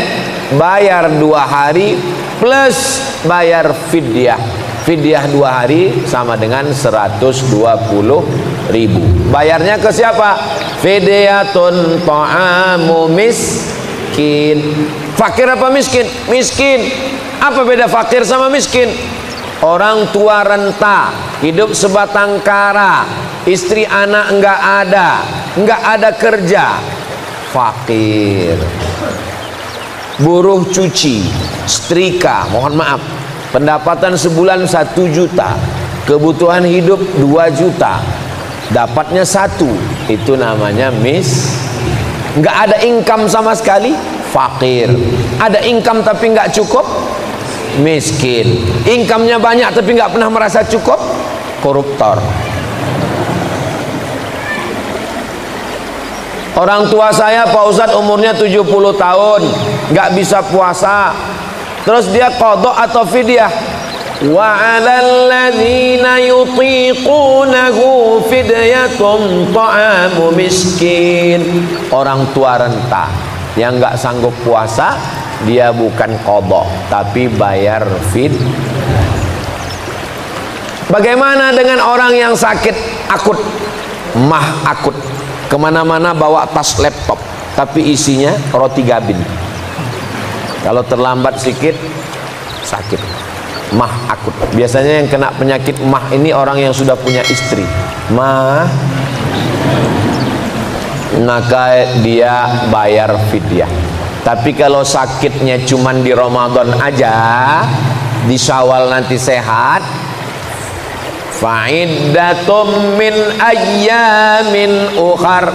bayar 2 hari plus bayar fidyah. Fidyah 2 hari sama dengan 120.000. Bayarnya ke siapa? Fidyatun ta'amu miskin. Fakir apa miskin? Miskin. Apa beda fakir sama miskin? Orang tua renta, hidup sebatang kara, istri anak enggak ada kerja, fakir. Buruh cuci, setrika, mohon maaf, pendapatan sebulan 1 juta, kebutuhan hidup 2 juta, dapatnya 1, itu namanya enggak ada income sama sekali, fakir. Ada income tapi enggak cukup, miskin. Income-nya banyak tapi enggak pernah merasa cukup, koruptor. Orang tua saya, Pak Ustadz, umurnya 70 tahun, nggak bisa puasa. Terus dia qadha atau fidyah? Wa 'alal ladzina yutiqunahu fidyatun ta'amu miskin. Orang tua renta yang nggak sanggup puasa, dia bukan qadha tapi bayar Bagaimana dengan orang yang sakit akut, mah akut, kemana-mana bawa tas laptop tapi isinya roti gabin, kalau terlambat sedikit sakit. mah akut. Biasanya yang kena penyakit mah ini orang yang sudah punya istri. Mah, maka dia bayar fidyah. Tapi kalau sakitnya cuman di Ramadan aja, di Syawal nanti sehat, fa'iddatum min ayyamin ukhar,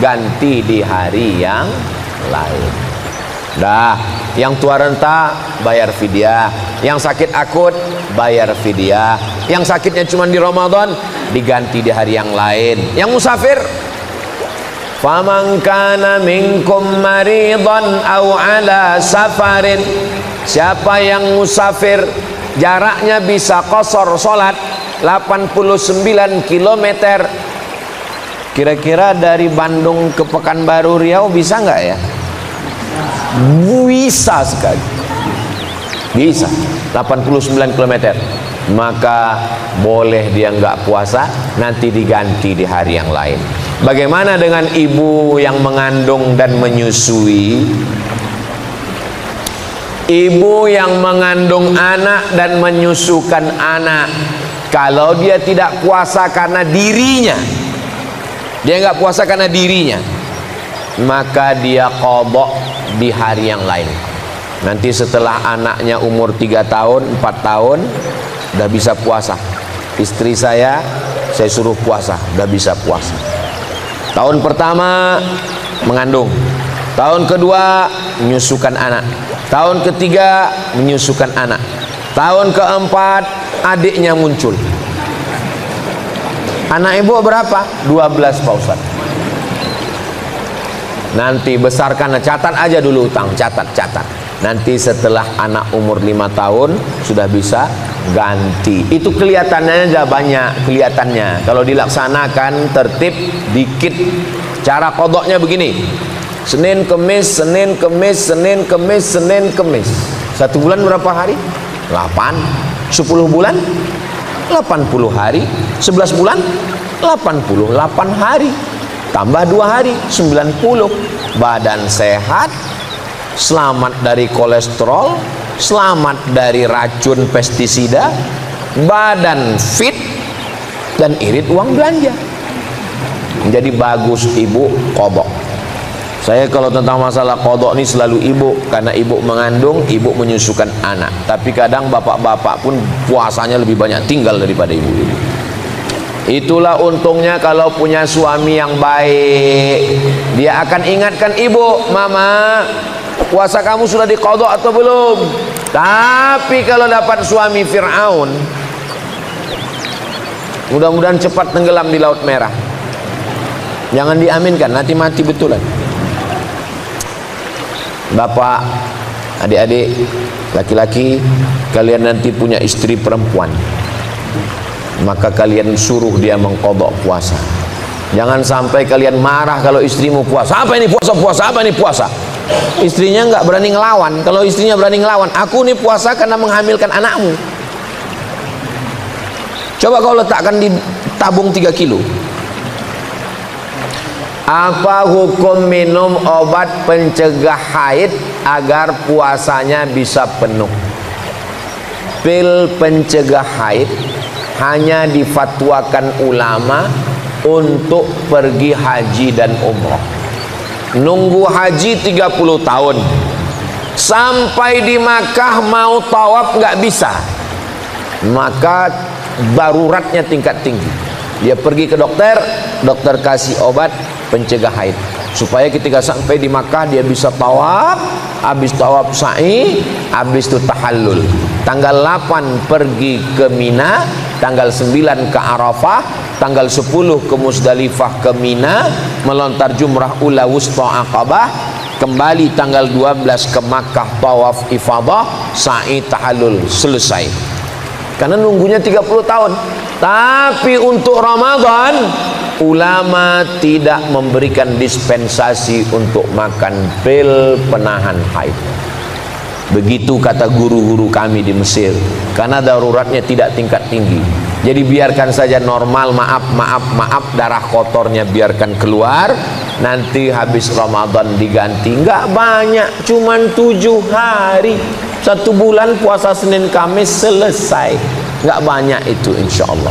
ganti di hari yang lain. Dah, yang tua renta bayar fidyah, yang sakit akut bayar fidyah, yang sakitnya cuma di Ramadan diganti di hari yang lain. Yang musafir, faman kana minkum maridan aw ala safarin, siapa yang musafir jaraknya bisa qasar salat 89 km, kira-kira dari Bandung ke Pekanbaru Riau bisa nggak ya? Bisa sekali, bisa 89 km. Maka boleh dia nggak puasa, nanti diganti di hari yang lain. Bagaimana dengan ibu yang mengandung dan menyusui? Ibu yang mengandung anak dan menyusukan anak, kalau dia tidak puasa karena dirinya, dia nggak puasa karena dirinya, maka dia qadha di hari yang lain. Nanti setelah anaknya umur 3 tahun, 4 tahun, udah bisa puasa. Istri saya suruh puasa, udah bisa puasa. Tahun pertama mengandung, tahun kedua menyusukan anak, tahun ketiga menyusukan anak, tahun keempat adiknya muncul. Anak ibu berapa? 12 Pak Ustaz. Nanti besarkan, catat aja dulu utang, catat. Nanti setelah anak umur 5 tahun sudah bisa ganti. Itu kelihatannya aja banyak, kelihatannya. Kalau dilaksanakan tertib dikit. Cara kodoknya begini: Senin Kemis, Senin Kemis, Senin Kemis, Senin Kemis. 1 bulan berapa hari? 8. 10 bulan 80 hari. 11 bulan 88 hari. Tambah 2 hari 90. Badan sehat, selamat dari kolesterol, selamat dari racun pestisida, badan fit, dan irit uang belanja. Jadi bagus ibu qadha. Saya kalau tentang masalah qadha ini selalu ibu, karena ibu mengandung, ibu menyusukan anak. Tapi kadang bapak-bapak pun puasanya lebih banyak tinggal daripada ibu-ibu. Itulah untungnya kalau punya suami yang baik. Dia akan ingatkan ibu, mama, puasa kamu sudah diqadha atau belum? Tapi kalau dapat suami Fir'aun, mudah-mudahan cepat tenggelam di Laut Merah. Jangan diaminkan, nanti mati betulan. Bapak, adik-adik, laki-laki, kalian nanti punya istri perempuan, maka kalian suruh dia mengqadha puasa. Jangan sampai kalian marah kalau istrimu puasa. Apa ini puasa? Puasa apa ini puasa? Istrinya nggak berani ngelawan. Kalau istrinya berani ngelawan, aku nih puasa karena menghamilkan anakmu. Coba kau letakkan di tabung 3 kilo. Apa hukum minum obat pencegah haid agar puasanya bisa penuh? Pil pencegah haid hanya difatwakan ulama untuk pergi haji dan umrah. Nunggu haji 30 tahun, sampai di Makkah mau tawaf nggak bisa, maka daruratnya tingkat tinggi. Dia pergi ke dokter, dokter kasih obat pencegah haid, supaya ketika sampai di Makkah dia bisa tawaf, habis tawaf sa'i, habis itu tahallul. Tanggal 8 pergi ke Mina, tanggal 9 ke Arafah, tanggal 10 ke Musdalifah ke Mina, melontar jumrah ula wusta Aqabah, kembali tanggal 12 ke Makkah tawaf ifadah, sa'i tahallul, selesai. Karena nunggunya 30 tahun. Tapi untuk Ramadan, ulama tidak memberikan dispensasi untuk makan pil penahan haid. Begitu kata guru-guru kami di Mesir, karena daruratnya tidak tingkat tinggi. Jadi biarkan saja normal, maaf, darah kotornya biarkan keluar, nanti habis Ramadan diganti. Enggak banyak, cuman 7 hari. 1 bulan puasa Senin Kamis selesai. Enggak banyak itu, insya Allah.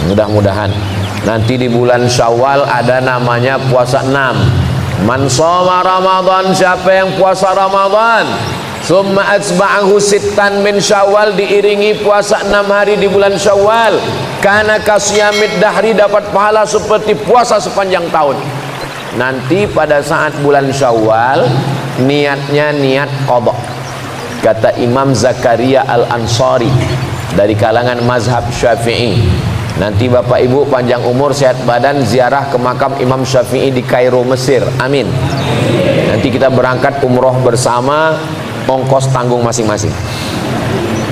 Mudah-mudahan nanti di bulan Syawal ada namanya puasa 6. Man shoma Ramadan, siapa yang puasa Ramadan, summa atsba'ahu sittan min Syawal, diiringi puasa 6 hari di bulan Syawal, kana kasyamid dahri, dapat pahala seperti puasa sepanjang tahun. Nanti pada saat bulan Syawal niatnya niat qadha. Kata Imam Zakaria Al-Ansari dari kalangan mazhab Syafi'i. Nanti Bapak Ibu panjang umur, sehat badan, ziarah ke makam Imam Syafi'i di Kairo, Mesir. Amin. Nanti kita berangkat umroh bersama, ongkos tanggung masing-masing.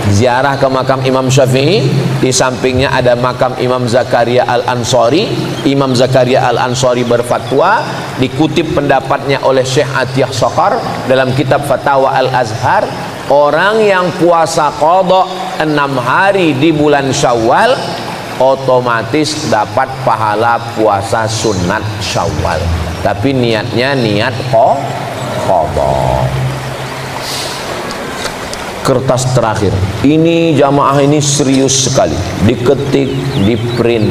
Ziarah ke makam Imam Syafi'i, di sampingnya ada makam Imam Zakaria Al-Ansari. Imam Zakaria Al-Ansari berfatwa, dikutip pendapatnya oleh Syekh Atiyah Shaqar dalam kitab Fatawa Al-Azhar, orang yang puasa qadha 6 hari di bulan Syawal otomatis dapat pahala puasa sunat Syawal, tapi niatnya niat qadha. Kertas terakhir ini, jamaah ini serius sekali, diketik, di print.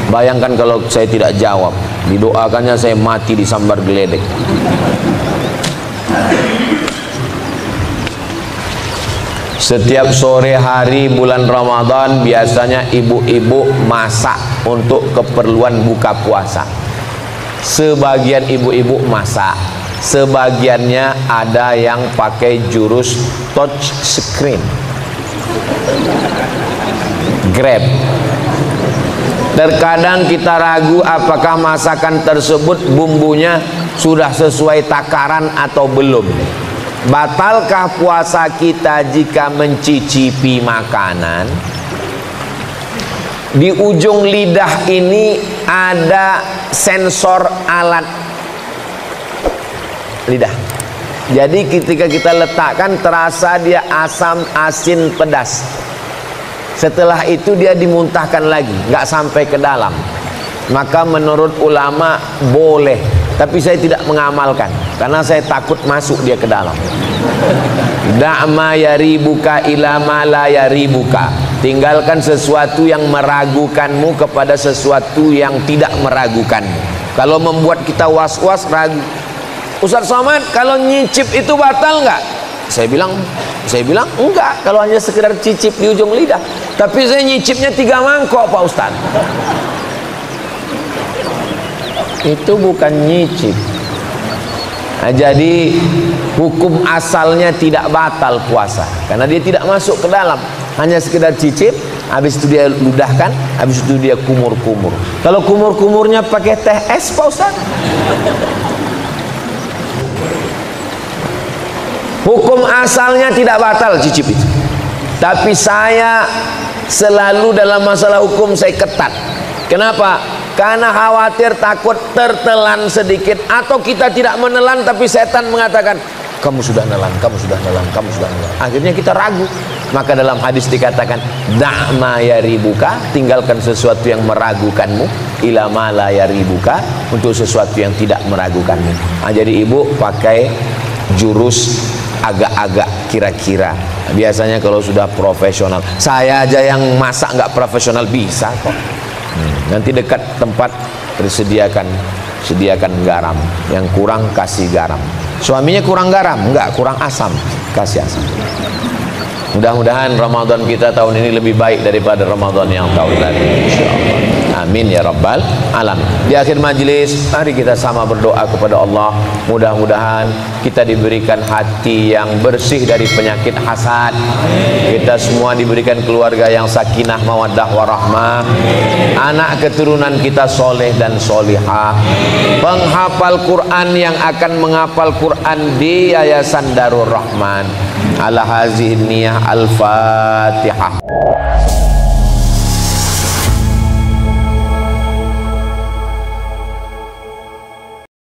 Bayangkan kalau saya tidak jawab, didoakannya saya mati disambar geledek. Setiap sore hari bulan Ramadan biasanya ibu-ibu masak untuk keperluan buka puasa. Sebagian ibu-ibu masak, sebagiannya ada yang pakai jurus touch screen, Grab. Terkadang kita ragu apakah masakan tersebut bumbunya sudah sesuai takaran atau belum. Batalkah puasa kita jika mencicipi makanan? Di ujung lidah ini ada sensor alat lidah. Jadi ketika kita letakkan terasa dia asam, asin, pedas. Setelah itu dia dimuntahkan lagi, nggak sampai ke dalam. Maka menurut ulama boleh, tapi saya tidak mengamalkan karena saya takut masuk dia ke dalam. Da'ma yaribuka ila ma la yaribuka. Tinggalkan sesuatu yang meragukanmu kepada sesuatu yang tidak meragukanmu. Kalau membuat kita was-was, ragu. Ustaz Somad, kalau nyicip itu batal nggak? Saya bilang enggak, kalau hanya sekedar cicip di ujung lidah. Tapi saya nyicipnya 3 mangkok Pak Ustaz. Itu bukan nyicip. Nah, jadi hukum asalnya tidak batal puasa karena dia tidak masuk ke dalam, hanya sekedar cicip. Habis itu dia ludahkan, habis itu dia kumur-kumur. Kalau kumur-kumurnya pakai teh es Pak Ustaz, hukum asalnya tidak batal cicip itu. Tapi saya selalu dalam masalah hukum saya ketat. Kenapa? Karena khawatir takut tertelan sedikit, atau kita tidak menelan tapi setan mengatakan kamu sudah nelan, kamu sudah nelan, kamu sudah nelan. Akhirnya kita ragu. Maka dalam hadis dikatakan da'ma yaribuka, tinggalkan sesuatu yang meragukanmu, ila ma la yaribuka, untuk sesuatu yang tidak meragukanmu. Nah, jadi ibu pakai jurus agak-agak kira-kira. Biasanya kalau sudah profesional, saya aja yang masak nggak profesional bisa kok. Nanti dekat tempat sediakan garam, yang kurang kasih garam. Suaminya kurang garam, enggak, kurang asam, kasih asam. Mudah-mudahan Ramadan kita tahun ini lebih baik daripada Ramadan yang tahun lalu, insyaallah. Amin ya rabbal alamin. Di akhir majlis, mari kita sama berdoa kepada Allah. Mudah-mudahan kita diberikan hati yang bersih dari penyakit hasad. Kita semua diberikan keluarga yang sakinah, mawaddah, warahmah. Anak keturunan kita soleh dan solihah. Penghafal Quran yang akan menghafal Quran di Yayasan Darur Rahman. Ala hazihi niyah, al-Fatihah.